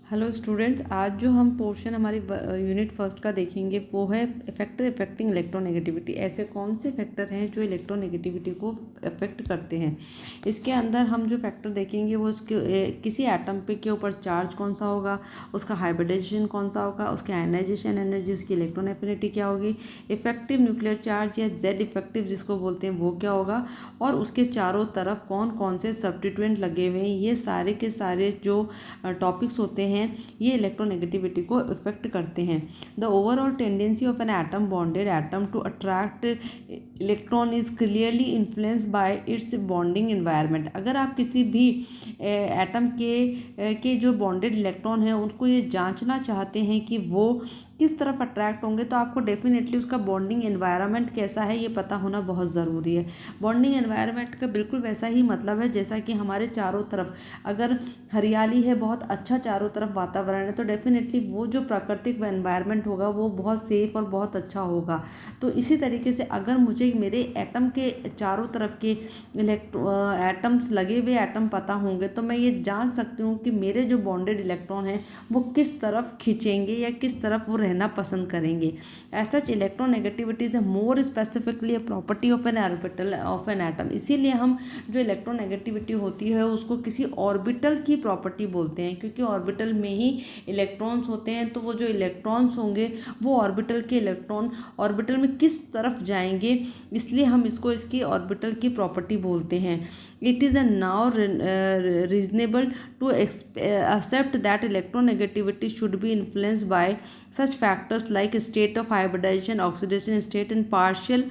Hello students, आज जो हम पोर्शन हमारी यूनिट फर्स्ट का देखेंगे वो है फैक्टर अफेक्टिंग इलेक्ट्रोनेगेटिविटी। ऐसे कौन से फैक्टर हैं जो इलेक्ट्रोनेगेटिविटी को अफेक्ट करते हैं। इसके अंदर हम जो फैक्टर देखेंगे वो किसी एटम पे के ऊपर चार्ज कौन सा होगा, उसका हाइब्रिडाइजेशन कौन सा होगा, उसकी आयनाइजेशन एनर्जी, उसकी इलेक्ट्रॉन एफिनिटी क्या होगी, इफेक्टिव न्यूक्लियर चार्ज या जेड इफेक्टिव जिसको बोलते हैं वो क्या होगा, और उसके चारों तरफ कौन कौन से सब्स्टिट्यूएंट लगे हुए हैं। ये सारे के सारे जो टॉपिक्स होते हैं ये इलेक्ट्रोनेगेटिविटी को इफेक्ट करते हैं। The overall tendency of an atom bonded atom to attract electron is clearly influenced by its bonding environment. अगर आप किसी भी एटम के जो बॉन्डेड इलेक्ट्रॉन हैं उनको ये जांचना चाहते हैं कि वो किस तरफ अट्रैक्ट होंगे, तो आपको डेफिनेटली उसका बॉन्डिंग एनवायरनमेंट कैसा है ये पता होना बहुत ज़रूरी है। बॉन्डिंग एनवायरनमेंट का बिल्कुल वैसा ही मतलब है जैसा कि हमारे चारों तरफ अगर हरियाली है, बहुत अच्छा चारों तरफ वातावरण है, तो डेफिनेटली वो जो प्राकृतिक एनवायरनमेंट होगा वो बहुत सेफ और बहुत अच्छा होगा। तो इसी तरीके से अगर मुझे मेरे एटम के चारों तरफ के एटम्स लगे हुए एटम पता होंगे तो मैं ये जान सकती हूँ कि मेरे जो बॉन्डेड इलेक्ट्रॉन हैं वो किस तरफ खींचेंगे या किस तरफ वो रहना पसंद करेंगे। ऐसा electronegativity is more specifically a property of N orbital of an atom. इसीलिए हम जो इलेक्ट्रोनेगेटिविटी होती है उसको किसी ऑर्बिटल की प्रॉपर्टी बोलते हैं, क्योंकि ऑर्बिटल में ही इलेक्ट्रॉन्स होते हैं। तो वो जो इलेक्ट्रॉन्स होंगे वो ऑर्बिटल के इलेक्ट्रॉन ऑर्बिटल में किस तरफ जाएंगे, इसलिए हम इसकी ऑर्बिटल की प्रॉपर्टी बोलते हैं। It is a now reasonable to accept that electronegativity should be influenced by such factors like state of hybridization, oxidation state and partial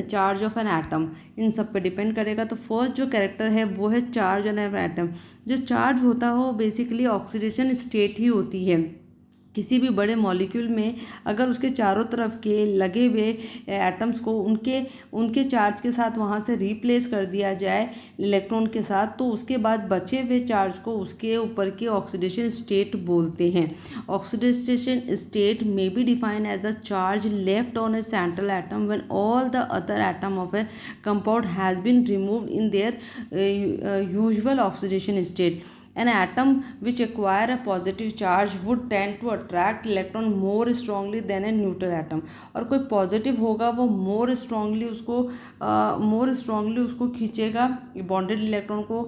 charge of an atom। इन सब पे डिपेंड करेगा। तो फर्स्ट जो character है वो है चार्ज ऑन एन एटम। जो charge होता है वो बेसिकली ऑक्सीडेशन स्टेट ही होती है। किसी भी बड़े मॉलिक्यूल में अगर उसके चारों तरफ के लगे हुए एटम्स को उनके चार्ज के साथ वहाँ से रिप्लेस कर दिया जाए इलेक्ट्रॉन के साथ, तो उसके बाद बचे हुए चार्ज को उसके ऊपर के ऑक्सीडेशन स्टेट बोलते हैं। ऑक्सीडेशन स्टेट में be define as the charge left on a central atom when all the other atom of a compound has been removed in their usual oxidation state. An atom which acquire a positive charge would tend to attract electron more strongly than a neutral atom। और कोई positive होगा वो more strongly उसको खींचेगा bonded electron को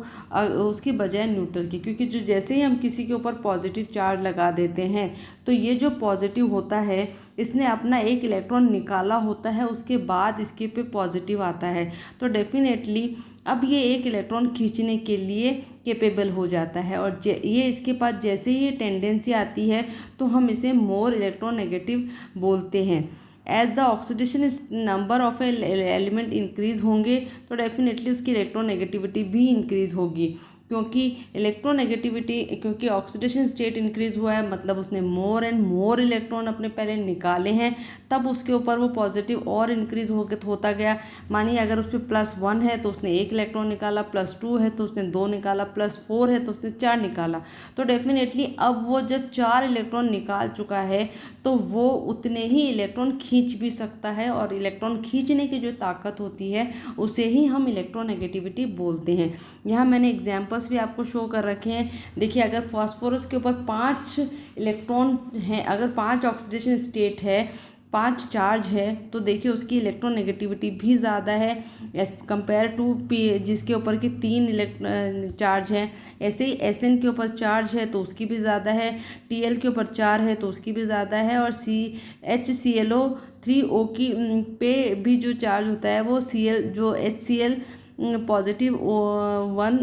उसकी बजाय neutral की, क्योंकि जो जैसे ही हम किसी के ऊपर पॉजिटिव चार्ज लगा देते हैं तो ये जो पॉजिटिव होता है इसने अपना एक इलेक्ट्रॉन निकाला होता है, उसके बाद इसके पे पॉजिटिव आता है, तो डेफिनेटली अब ये एक इलेक्ट्रॉन खींचने के लिए कैपेबल हो जाता है। और ये इसके पास जैसे ही ये टेंडेंसी आती है तो हम इसे मोर इलेक्ट्रोनेगेटिव बोलते हैं। As the oxidation number of element increase होंगे तो डेफिनेटली उसकी इलेक्ट्रोनेगेटिविटी भी इंक्रीज होगी, क्योंकि ऑक्सीडेशन स्टेट इंक्रीज हुआ है मतलब उसने मोर एंड मोर इलेक्ट्रॉन अपने पहले निकाले हैं, तब उसके ऊपर वो पॉजिटिव और इंक्रीज होता गया। मानिए अगर उस पर +1 है तो उसने 1 इलेक्ट्रॉन निकाला, +2 है तो उसने 2 निकाला, +4 है तो उसने 4 निकाला। तो डेफिनेटली अब वो जब 4 इलेक्ट्रॉन निकाल चुका है तो वो उतने ही इलेक्ट्रॉन खींच भी सकता है, और इलेक्ट्रॉन खींचने की जो ताकत होती है उसे ही हम इलेक्ट्रोनेगेटिविटी बोलते हैं। यहाँ मैंने एग्जाम्पल्स भी आपको शो कर रखे हैं। देखिए अगर फास्फोरस के ऊपर 5 इलेक्ट्रॉन हैं, अगर 5 ऑक्सीडेशन स्टेट है, 5 चार्ज है, तो देखिए उसकी इलेक्ट्रोनेगेटिविटी भी ज़्यादा है एज कंपेयर टू पी जिसके ऊपर के 3 चार्ज हैं। ऐसे ही Sn के ऊपर चार्ज है तो उसकी भी ज़्यादा है, Tl के ऊपर 4 है तो उसकी भी ज़्यादा है, और HClO3O की पे भी जो चार्ज होता है वो HCl पॉजिटिव 1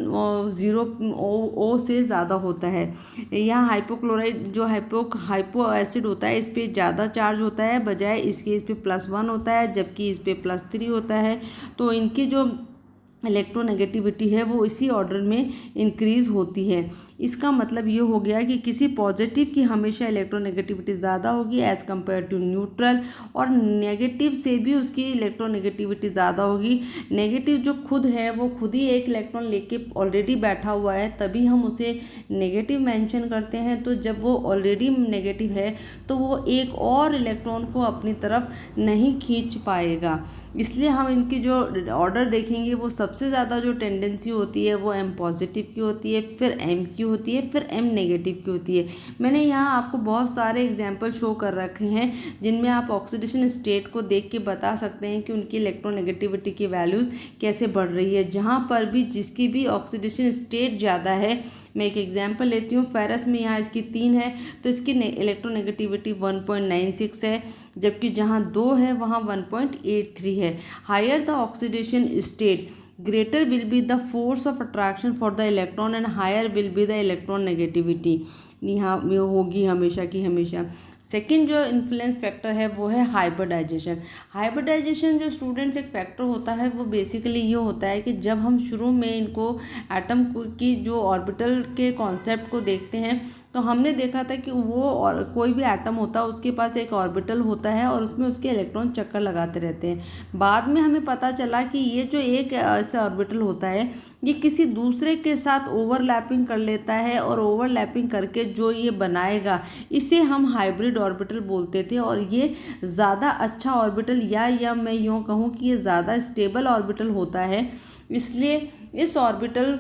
0 से ज़्यादा होता है। यहाँ हाइपोक्लोराइड जो हाइपो एसिड होता है इस पर ज़्यादा चार्ज होता है बजाय इसके, इस पर +1 होता है जबकि इस पर +3 होता है। तो इनकी जो इलेक्ट्रोनेगेटिविटी है वो इसी ऑर्डर में इंक्रीज होती है। इसका मतलब ये हो गया कि किसी पॉजिटिव की हमेशा इलेक्ट्रोनेगेटिविटी ज़्यादा होगी एज़ कम्पेयर टू न्यूट्रल, और नेगेटिव से भी उसकी इलेक्ट्रोनेगेटिविटी ज़्यादा होगी। नेगेटिव जो खुद है वो खुद ही एक इलेक्ट्रॉन लेके ऑलरेडी बैठा हुआ है तभी हम उसे नेगेटिव मेंशन करते हैं। तो जब वो ऑलरेडी नेगेटिव है तो वो एक और इलेक्ट्रॉन को अपनी तरफ नहीं खींच पाएगा। इसलिए हम इनकी जो ऑर्डर देखेंगे वो सबसे ज़्यादा जो टेंडेंसी होती है वो एम पॉजिटिव की होती है, फिर एम की होती है, फिर एम नेगेटिव की होती है। मैंने यहाँ आपको बहुत सारे एग्जाम्पल शो कर रखे हैं जिनमें आप ऑक्सीडेशन स्टेट को देख के बता सकते हैं कि उनकी इलेक्ट्रोनेगेटिविटी की वैल्यूज़ कैसे बढ़ रही है। जहाँ पर भी जिसकी भी ऑक्सीडेशन स्टेट ज़्यादा है, मैं एक एग्जांपल लेती हूँ, फेरस में यहाँ इसकी 3 है तो इसकी इलेक्ट्रोनेगेटिविटी 1.96 है, जबकि जहाँ 2 है वहाँ 1.83 है। Higher the oxidation state greater will be the force of attraction for the electron and higher will be the electron negativity. यहाँ होगी हमेशा की हमेशा। सेकेंड जो इन्फ्लुएंस फैक्टर है वो है हाइब्रिडाइजेशन। हाइब्रिडाइजेशन जो स्टूडेंट्स एक फैक्टर होता है वो बेसिकली ये होता है कि जब हम शुरू में इनको एटम की जो ऑर्बिटल के कॉन्सेप्ट को देखते हैं तो हमने देखा था कि वो और कोई भी एटम होता है उसके पास एक ऑर्बिटल होता है और उसमें उसके इलेक्ट्रॉन चक्कर लगाते रहते हैं। बाद में हमें पता चला कि ये जो एक ऐसा ऑर्बिटल होता है ये किसी दूसरे के साथ ओवरलैपिंग कर लेता है और ओवरलैपिंग करके जो ये बनाएगा इसे हम हाइब्रिड ऑर्बिटल बोलते थे। और ये ज़्यादा अच्छा ऑर्बिटल या मैं यूँ कहूँ कि ये ज़्यादा स्टेबल ऑर्बिटल होता है, इसलिए इस ऑर्बिटल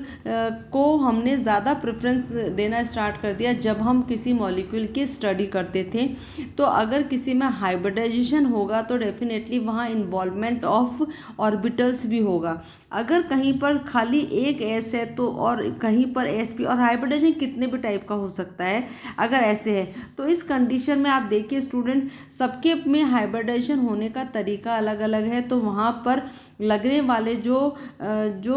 को हमने ज़्यादा प्रेफरेंस देना स्टार्ट कर दिया जब हम किसी मॉलिक्यूल की स्टडी करते थे। तो अगर किसी में हाइब्रिडाइजेशन होगा तो डेफिनेटली वहाँ इन्वॉल्वमेंट ऑफ ऑर्बिटल्स भी होगा। अगर कहीं पर खाली एक एस है तो और कहीं पर एस पी, और हाइब्रिडाइजेशन कितने भी टाइप का हो सकता है अगर ऐसे है तो इस कंडीशन में आप देखिए स्टूडेंट सबके में हाइब्रिडाइजेशन होने का तरीका अलग अलग है, तो वहाँ पर लगने वाले जो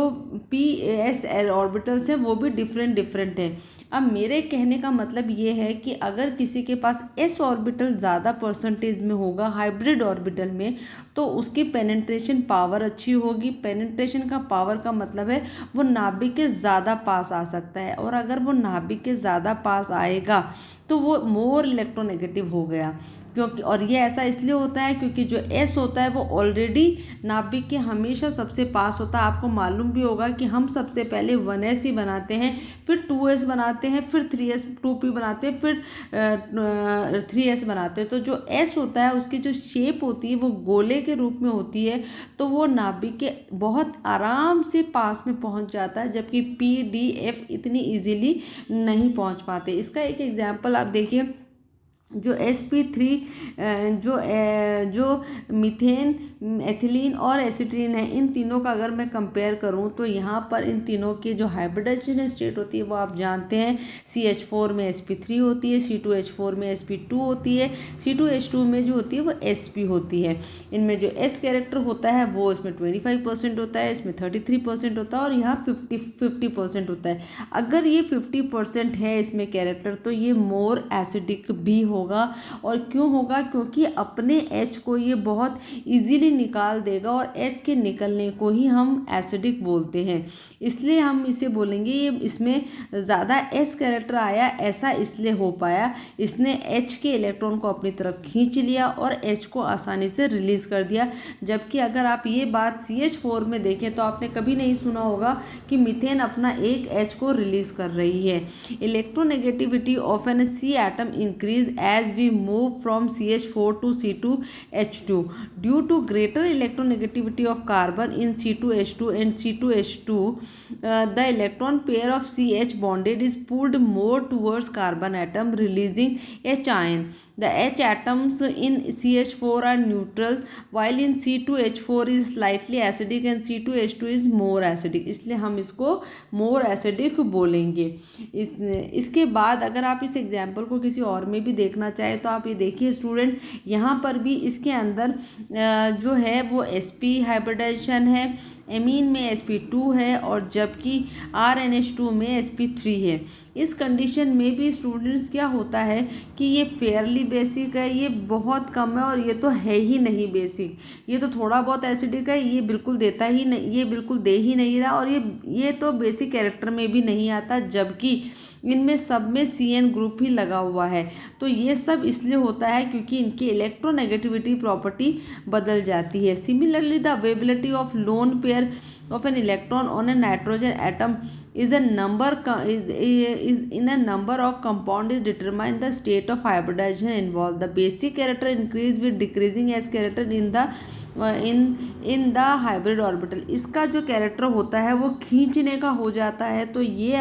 पी एस एल ऑर्बिटल्स हैं वो भी डिफरेंट हैं। अब मेरे कहने का मतलब ये है कि अगर किसी के पास एस ऑर्बिटल ज़्यादा परसेंटेज में होगा हाइब्रिड ऑर्बिटल में तो उसकी पेनिट्रेशन पावर अच्छी होगी। पेनिट्रेशन का पावर का मतलब है वो नाभिक के ज़्यादा पास आ सकता है, और अगर वो नाभिक के ज़्यादा पास आएगा तो वो मोर इलेक्ट्रोनेगेटिव हो गया। क्योंकि और ये ऐसा इसलिए होता है क्योंकि जो एस होता है वो ऑलरेडी नाभिक के हमेशा सबसे पास होता है। आपको मालूम भी होगा कि हम सबसे पहले 1s ही बनाते हैं, फिर 2s बनाते हैं, फिर 3s 2p बनाते हैं, फिर 3s बनाते हैं। तो जो s होता है उसकी जो शेप होती है वो गोले के रूप में होती है, तो वो नाभिक के बहुत आराम से पास में पहुंच जाता है, जबकि p d f इतनी इजीली नहीं पहुंच पाते। इसका एक एग्जांपल आप देखिए, जो sp3 जो मीथेन, एथिलीन और एसिटिलीन है, इन तीनों का अगर मैं कंपेयर करूं तो यहाँ पर इन तीनों की जो हाइब्रिडाइजेशन स्टेट होती है वो आप जानते हैं CH4 में sp3 होती है, C2H4 में sp2 होती है, C2H2 में जो होती है वो sp होती है। इनमें जो s कैरेक्टर होता है वो इसमें 25% होता है, इसमें 33% होता है और यहाँ 50% होता है। अगर ये 50% है इसमें कैरेक्टर तो ये मोर एसिडिक भी होगा। और क्यों होगा? क्योंकि अपने H को ये बहुत इजीली निकाल देगा और H के निकलने को ही हम एसिडिक बोलते हैं, इसलिए हम इसे बोलेंगे ये इसमें ज़्यादा S कैरेक्टर आया, ऐसा इसलिए हो पाया इसने H के इलेक्ट्रॉन को अपनी तरफ खींच लिया और H को आसानी से रिलीज कर दिया। जबकि अगर आप ये बात CH4 में देखें तो आपने कभी नहीं सुना होगा कि मीथेन अपना एक H को रिलीज कर रही है। Electronegativity of an C atom increase as we move from CH4 to C2H2 due to greater electronegativity of carbon in C2H2 and C2H2 the electron pair of CH bonded is pulled more towards carbon atom releasing H ion. The H atoms in CH4 are neutral while in C2H4 is slightly acidic and C2H2 is more acidic, इसलिए हम इसको more acidic बोलेंगे। इसके बाद अगर आप इस example को किसी और में भी देखना चाहे तो आप ये देखिए स्टूडेंट, यहाँ पर भी इसके अंदर जो है वो sp हाइब्रिडाइजेशन है, एमीन में sp2 है और जबकि RNH2 में sp3 है। इस कंडीशन में भी स्टूडेंट्स क्या होता है कि ये फेयरली बेसिक है, ये बहुत कम है और ये तो है ही नहीं बेसिक, ये तो थोड़ा बहुत एसिडिक है, ये बिल्कुल देता ही नहीं, ये बिल्कुल दे ही नहीं रहा, और ये तो बेसिक कैरेक्टर में भी नहीं आता, जबकि इनमें सब में CN ग्रुप ही लगा हुआ है। तो ये सब इसलिए होता है क्योंकि इनकी इलेक्ट्रोनेगेटिविटी प्रॉपर्टी बदल जाती है। Similarly the availability of lone pair of an electron on a nitrogen atom is a number of compound is determine the state of hybridization involved. The basic character increase with decreasing S character in the in the hybrid orbital. इसका जो character होता है वो खींचने का हो जाता है, तो ये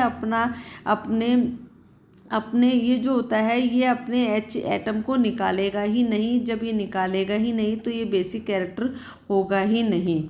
अपने ये जो होता है ये अपने एच एटम को निकालेगा ही नहीं। जब ये निकालेगा ही नहीं तो ये बेसिक कैरेक्टर होगा ही नहीं।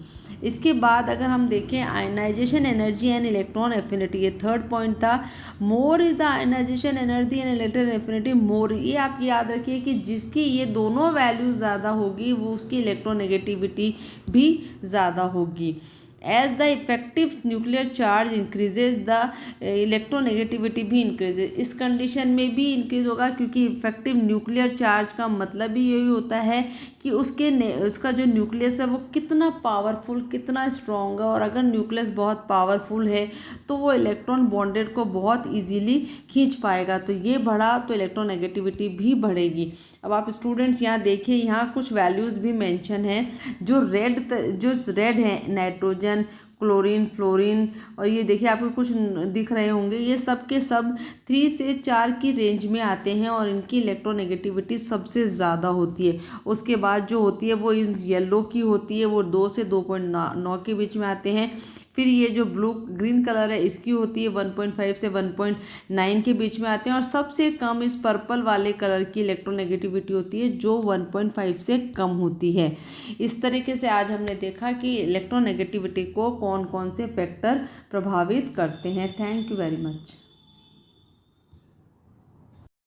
इसके बाद अगर हम देखें ionization energy and electron affinity, ये थर्ड पॉइंट था। More is the ionization energy and electron affinity more, ये आप याद रखिए कि जिसकी ये दोनों वैल्यू ज़्यादा होगी वो उसकी इलेक्ट्रोनेगेटिविटी भी ज़्यादा होगी। As the effective nuclear charge increases the electronegativity भी इंक्रीजेज, इस कंडीशन में भी इंक्रीज होगा क्योंकि इफेक्टिव न्यूक्लियर चार्ज का मतलब ही यही होता है कि उसका जो न्यूक्लियस है वो कितना पावरफुल, कितना स्ट्रॉन्ग है। और अगर न्यूक्लियस बहुत पावरफुल है तो वो इलेक्ट्रॉन बॉन्डेड को बहुत ईजीली खींच पाएगा, तो ये बढ़ा तो इलेक्ट्रोनेगेटिविटी भी बढ़ेगी। अब आप स्टूडेंट्स यहाँ देखिए, यहाँ कुछ वैल्यूज़ भी मेंशन हैं। जो रेड है नाइट्रोजन, क्लोरीन, फ्लोरीन, और ये देखिए आपको कुछ दिख रहे होंगे, ये सब के सब 3 से 4 की रेंज में आते हैं और इनकी इलेक्ट्रोनेगेटिविटी सबसे ज़्यादा होती है। उसके बाद जो होती है वो इस येलो की होती है, वो 2 से 2.9 के बीच में आते हैं। फिर ये जो ग्रीन कलर है इसकी होती है 1.5 से 1.9 के बीच में आते हैं। और सबसे कम इस पर्पल वाले कलर की इलेक्ट्रोनेगेटिविटी होती है जो 1.5 से कम होती है। इस तरीके से आज हमने देखा कि इलेक्ट्रोनेगेटिविटी को कौन कौन से फैक्टर प्रभावित करते हैं। Thank you very much.